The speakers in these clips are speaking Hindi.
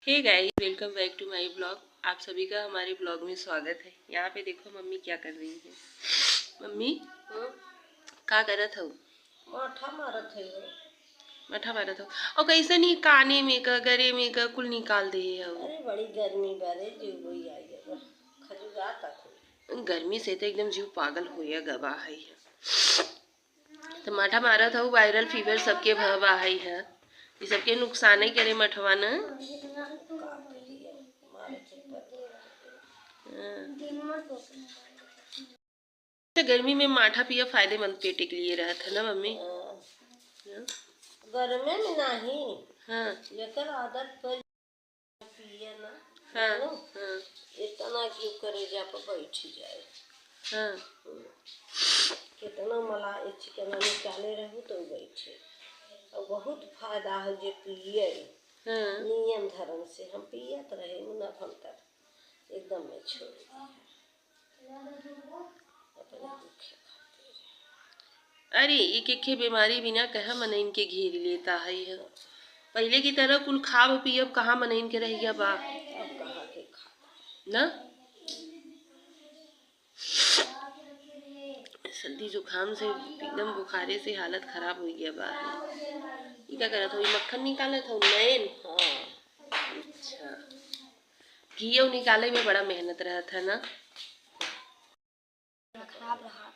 Hey guys, welcome back to my blog. आप सभी का हमारे ब्लॉग में स्वागत है। यहाँ पे देखो मम्मी क्या कर रही है। मम्मी क्या करत हो? माठा मारत है। मठा मारत हो और कैसे नहीं काने में का गरे में का कुल निकाल दे हो। अरे बड़ी गर्मी बारे जीव वही आई है खजुरा तक गर्मी से तो एकदम जीव पागल हो गवा है। तो मठा मारत हो, वायरल फीवर सबके भवा है। ये सबके नुकसान ही करे मठवा न। गर्मी में माठा पिया फायदेमंद पेट के लिए रहता है ना मम्मी। गर्मी में नहीं। हाँ लेकर आदत पर पिए ना। हाँ हाँ इतना क्यों करे जा पर बैठ जाए। हाँ कितना मलाई चिकन निकाले रहू तो बैठे और बहुत फायदा है जो पिए। हाँ नियम धर्म से हम पियत रहे मुनाफा तक एकदम में छोड़ अरे एक एक बीमारी बिना कहा मन इनके घेर लेता है। पहले की तरह कुल खाब पियब कहाँ मन इनके रह गया बा ना। सर्दी जुकाम से एकदम बुखारे से हालत खराब हो गया बा। ये क्या करत हो? मक्खन निकालत हो नैन? हाँ अच्छा। घी निकाले में बड़ा मेहनत रहा था ना। खराब रहा।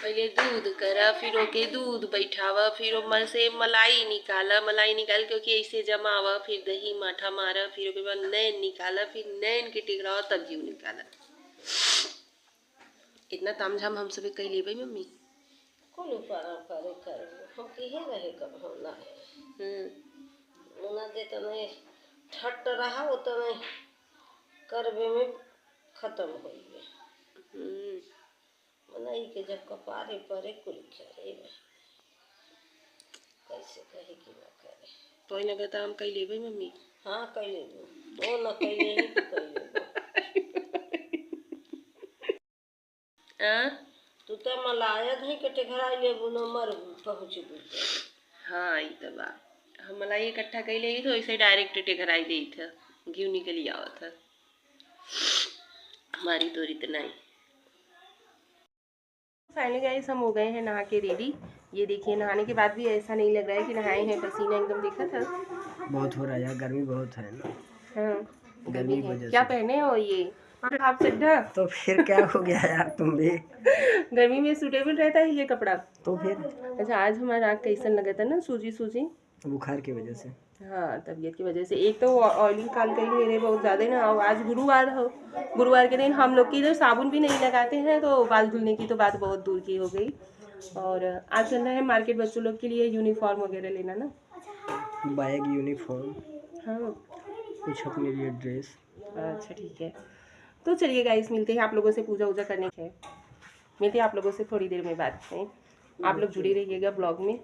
पहले दूध करा, फिर ओके दूध बैठावा, फिर ओमन से मलाई निकाला, मलाई निकाल के ओके ऐसे जमावा, फिर दही माठा मारा, फिर ओके बाद नैन निकाला, फिर नैन के टिकरावा तब घी निकाला। इतना तामझाम हम सब कई लेबै मम्मी। कुल करे कर हम किहे रहे कब हम ना मुना दे तो नहीं ठट रहा वो तो नहीं करबे में खत्म हो गए। मनाई के जब कपारे परे कुल करे कैसे कहे कि ना करे तो ही लगता हम कई लेबै मम्मी। हाँ कई ले वो न कई ले तो कई ले तू तो मलाया नहीं कटे घर आई ले बुनो मर पहुँच बुझे। हाँ ये तो बा हम मलाई इकट्ठा कर लेगी तो ऐसे डायरेक्ट टेकर आई दी था घी निकल आवा था हमारी तो इतना ही। फाइनली गाइस हम हो गए हैं नहा के रेडी। ये देखिए नहाने के बाद भी ऐसा नहीं लग रहा है कि नहाए हैं, पसीना एकदम देखा था बहुत हो रहा है, गर्मी बहुत है ना। हाँ गर्मी की वजह क्या पहने हो ये आप चड्ढा? तो फिर क्या हो गया यार तुम भी गर्मी में सूटेबल रहता है ये कपड़ा तो फिर। अच्छा आज हमारा आँख कैसन लगा था ना, सूजी सूजी बुखार की वजह से। हाँ तबीयत की वजह से। एक तो ऑयलिंग काल कहीं मेरे बहुत ज़्यादा ना। आज गुरुवार हो, गुरुवार के दिन हम लोग की इधर साबुन भी नहीं लगाते हैं तो बाल धुलने की तो बात बहुत दूर की हो गई। और आज चलना है मार्केट बच्चों लोग के लिए यूनिफॉर्म वगैरह लेना ना। बैग यूनिफॉर्म हाँ कुछ अपने लिए ड्रेस। अच्छा ठीक है तो चलिए गाइस मिलते हैं आप लोगों से पूजा वूजा करने के। मिलते हैं आप लोगों से थोड़ी देर में बात में। आप लोग जुड़े रहिएगा ब्लॉग में।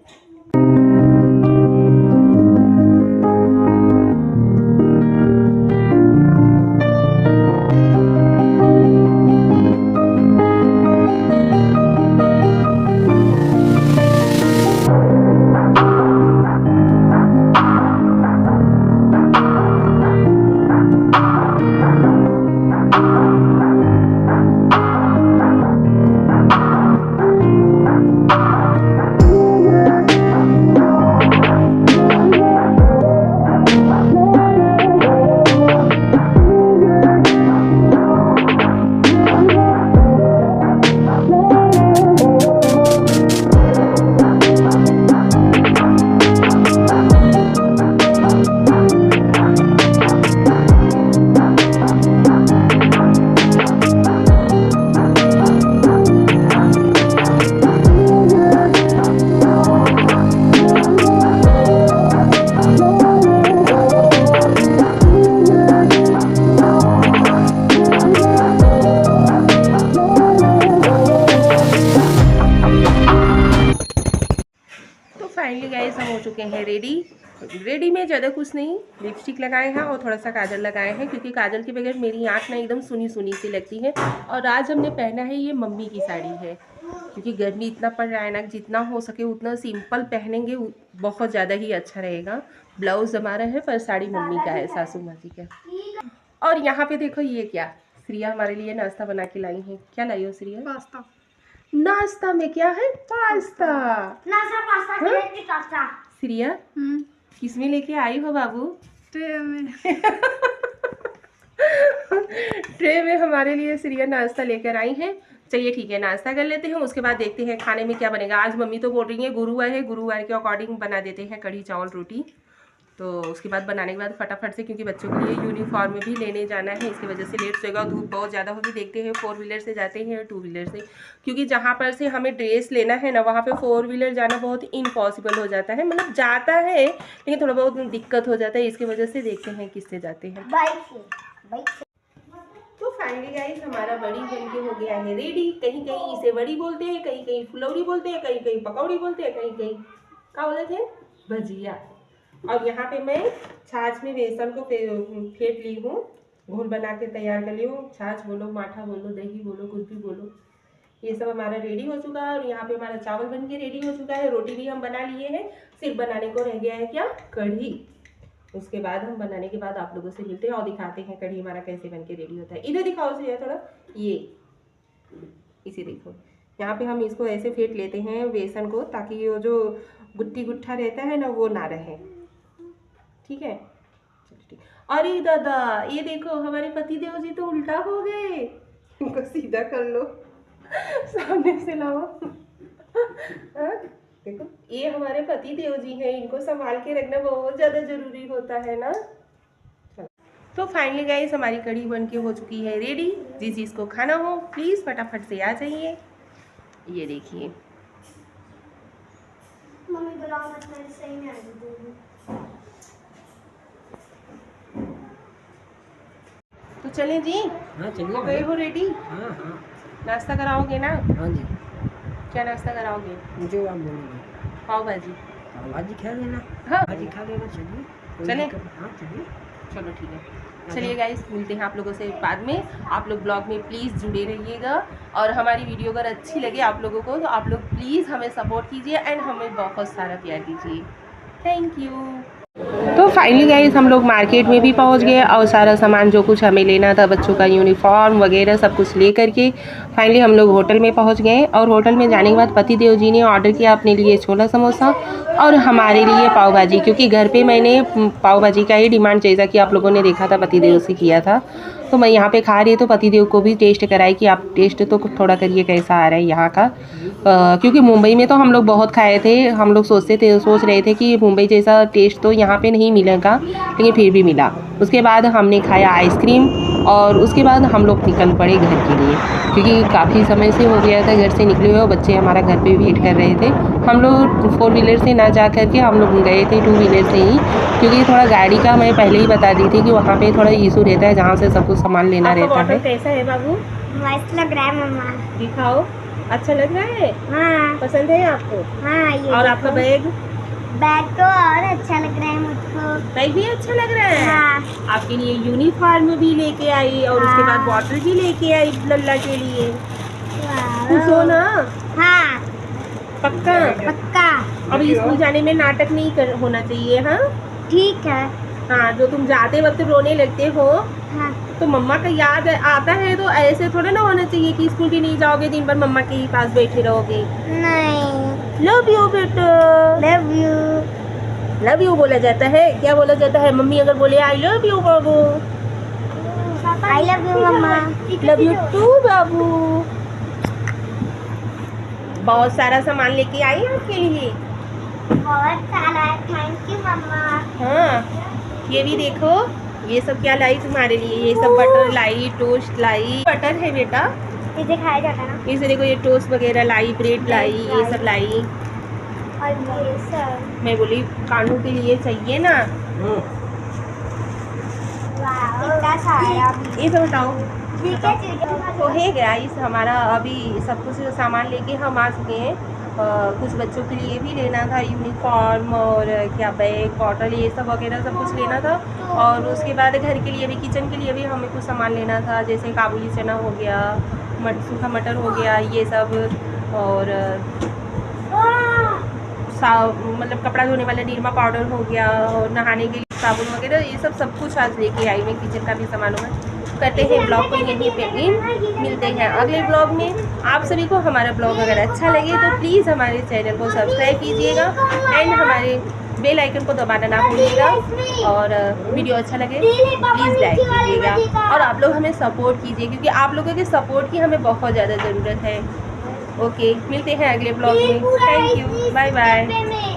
फाइनली गाइस हम हो चुके हैं रेडी में ज़्यादा कुछ नहीं, लिपस्टिक लगाए हैं और थोड़ा सा काजल लगाए हैं क्योंकि काजल के बगैर मेरी आँख ना एकदम सुनी सुनी सी लगती है। और आज हमने पहना है ये मम्मी की साड़ी है, क्योंकि गर्मी इतना पड़ रहा है ना, जितना हो सके उतना सिंपल पहनेंगे बहुत ज़्यादा ही अच्छा रहेगा। ब्लाउज हमारा है पर साड़ी मम्मी का है, सासू माँ जी का। और यहाँ पे देखो ये क्या, श्रिया हमारे लिए नाश्ता बना के लाई है। क्या लाई हो श्रिया? पास्ता। नाश्ता में क्या है? पास्ता। नाश्ता पास्ता श्रिया किसमें लेके आई हो बाबू? ट्रे में। ट्रे में हमारे लिए श्रिया नाश्ता लेकर आई है। चलिए ठीक है, नाश्ता कर लेते हैं, उसके बाद देखते हैं खाने में क्या बनेगा। आज मम्मी तो बोल रही है गुरुवार है, गुरुवार के अकॉर्डिंग बना देते हैं कढ़ी चावल रोटी। तो उसके बाद बनाने के बाद फटाफट से, क्योंकि बच्चों के लिए यूनिफॉर्म भी लेने जाना है, इसकी वजह से लेट होगा। धूप बहुत ज़्यादा होगी, देखते हैं 4 व्हीलर से जाते हैं या 2 व्हीलर से, क्योंकि जहाँ पर से हमें ड्रेस लेना है ना वहाँ पे 4 व्हीलर जाना बहुत इम्पॉसिबल हो जाता है। मतलब जाता है लेकिन थोड़ा बहुत दिक्कत हो जाता है, इसकी वजह से देखते हैं किससे जाते हैं। बाइक से। तो फाइनली गाइस हमारा बड़ी बन के हो गया है रेडी। कहीं कहीं इसे बड़ी बोलते हैं, कहीं कहीं फुलौड़ी बोलते हैं, कहीं कहीं पकौड़ी बोलते हैं, कहीं कहीं क्या बोलते थे, भजिया। और यहाँ पे मैं छाछ में बेसन को फेंट ली हूँ, घोल बना के तैयार कर ली हूँ। छाछ बोलो, माठा बोलो, दही बोलो, कुछ भी बोलो, ये सब हमारा रेडी हो चुका है। और यहाँ पे हमारा चावल बन के रेडी हो चुका है, रोटी भी हम बना लिए हैं, सिर्फ बनाने को रह गया है क्या, कढ़ी। उसके बाद हम बनाने के बाद आप लोगों से मिलते हैं और दिखाते हैं कढ़ी हमारा कैसे बन के रेडी होता है। इधर दिखाओ से थोड़ा, ये इसे देखो। यहाँ पे हम इसको ऐसे फेंट लेते हैं बेसन को, ताकि वो जो गुट्टी गुट्ठा रहता है ना वो ना रहे। ठीक है, चलो ठीक। अरे दादा ये देखो हमारे पति देव जी तो उल्टा हो गए, इनको सीधा कर लो, सामने से लाओ। देखो ये हमारे पति देव जी हैं, इनको संभाल के रखना बहुत ज़्यादा ज़रूरी होता है ना। तो फाइनली गाइस हमारी कढ़ी बन के हो चुकी है रेडी। जिस जिसको खाना हो प्लीज़ फटाफट से आ जाइए। ये देखिए मम्मी बुलाओ, सही नहीं आएगी। तो चले जी। हाँ चलिए। हो गए हो रेडी? हाँ हाँ। नाश्ता कराओगे ना? हाँ जी। क्या नाश्ता कराओगे? जो आप बोलोगे। पाव भाजी। पाव भाजी खा लेना। हाँ भाजी खा लेना, चलिए। चले? हाँ चलिए। चलो ठीक है, चलिए गाइस मिलते हैं आप लोगों से बाद में। आप लोग ब्लॉग में प्लीज़ जुड़े रहिएगा, और हमारी वीडियो अगर अच्छी लगे आप लोगों को तो आप लोग प्लीज़ हमें सपोर्ट कीजिए एंड हमें बहुत सारा प्यार दीजिए। Thank you. तो फाइनली गाइस हम लोग मार्केट में भी पहुंच गए और सारा सामान जो कुछ हमें लेना था, बच्चों का यूनिफॉर्म वगैरह सब कुछ ले करके फाइनली हम लोग होटल में पहुंच गए। और होटल में जाने के बाद पति देव जी ने ऑर्डर किया अपने लिए छोला समोसा और हमारे लिए पाव भाजी, क्योंकि घर पे मैंने पाव भाजी का ही डिमांड, जैसा कि आप लोगों ने देखा था पति देव से किया था, तो मैं यहाँ पे खा रही तो पति देव को भी टेस्ट कराई कि आप टेस्ट तो थोड़ा करिए कैसा आ रहा है यहाँ का। क्योंकि मुंबई में तो हम लोग बहुत खाए थे, हम लोग सोच रहे थे कि मुंबई जैसा टेस्ट तो यहाँ पे नहीं मिलेगा, लेकिन फिर भी मिला। उसके बाद हमने खाया आइसक्रीम और उसके बाद हम लोग निकल पड़े घर के लिए, क्योंकि काफ़ी समय से हो गया था घर से निकले हुए, बच्चे हमारा घर पे वेट कर रहे थे। हम लोग 4 व्हीलर से ना जा करके हम लोग गए थे 2 व्हीलर से ही, क्योंकि थोड़ा गाड़ी का मैं पहले ही बता दी थी कि वहाँ पे थोड़ा इशू रहता है जहाँ से सब कुछ सामान लेना रहता है। कैसा है बाबू? मस्त लग रहा है मम्मा। दिखाओ, अच्छा लग रहा है? हाँ पसंद है आपको? हाँ। ये और आपका बैग? बैग तो और अच्छा लग रहा है मुझको। बैग भी अच्छा लग रहा है? हाँ। आपके लिए यूनिफॉर्म भी लेके आई और उसके बाद बॉटल भी लेके आई लल्ला के लिए। खुश हो ना? हाँ पक्का? पक्का। अब स्कूल जाने में नाटक नहीं होना चाहिए। हाँ ठीक है। हाँ, जो तुम जाते वक्त रोने लगते हो हाँ। तो मम्मा का याद आता है, तो ऐसे थोड़ा ना होना चाहिए कि स्कूल भी नहीं जाओगे, दिन भर मम्मा के ही पास बैठे रहोगे। नहीं। लव यू बेटा। Love you. लव यू बोला जाता है? क्या बोला जाता है? मम्मी अगर बोले I love you babu. I love you mamma. Love you too babu. बहुत सारा सामान लेके आई आपके लिए। बहुत सारा। Thank you mamma. हाँ ये भी देखो, ये सब क्या लाई तुम्हारे लिए, ये सब बटर लाई, टोस्ट लाई। बटर है बेटा, इसे खाया जाता है ना। इसे देखो, ये टोस्ट वगैरह लाई, ब्रेड लाई, ये सब लाई। और ये सब मैं बोली कानू के लिए चाहिए ना। इतना सारा। ये सब हटाओ। ठीक है। तो है गाइस हमारा अभी सब कुछ सामान लेके हम आ चुके हैं। कुछ बच्चों के लिए भी लेना था, यूनिफॉर्म और क्या बैग, बॉटल, ये सब वगैरह सब कुछ लेना था। और उसके बाद घर के लिए भी, किचन के लिए भी हमें कुछ सामान लेना था, जैसे काबुली चना हो गया, सूखा मटर हो गया, ये सब और मतलब कपड़ा धोने वाला निरमा पाउडर हो गया, और नहाने के लिए साबुन वगैरह, ये सब कुछ आज लेके आई मैं, किचन का भी सामान होगा। करते हैं ब्लॉग को यहीं पे इन, मिलते हैं अगले ब्लॉग में। आप सभी को हमारा ब्लॉग अगर अच्छा लगे तो प्लीज़ हमारे चैनल को सब्सक्राइब कीजिएगा एंड हमारे बेल आइकन को दबाना ना भूलिएगा, और वीडियो अच्छा लगे प्लीज़ लाइक कीजिएगा, और आप लोग हमें सपोर्ट कीजिए, क्योंकि आप लोगों के सपोर्ट की हमें बहुत ज़्यादा ज़रूरत है। ओके, मिलते हैं अगले ब्लॉग में। Thank you, bye bye.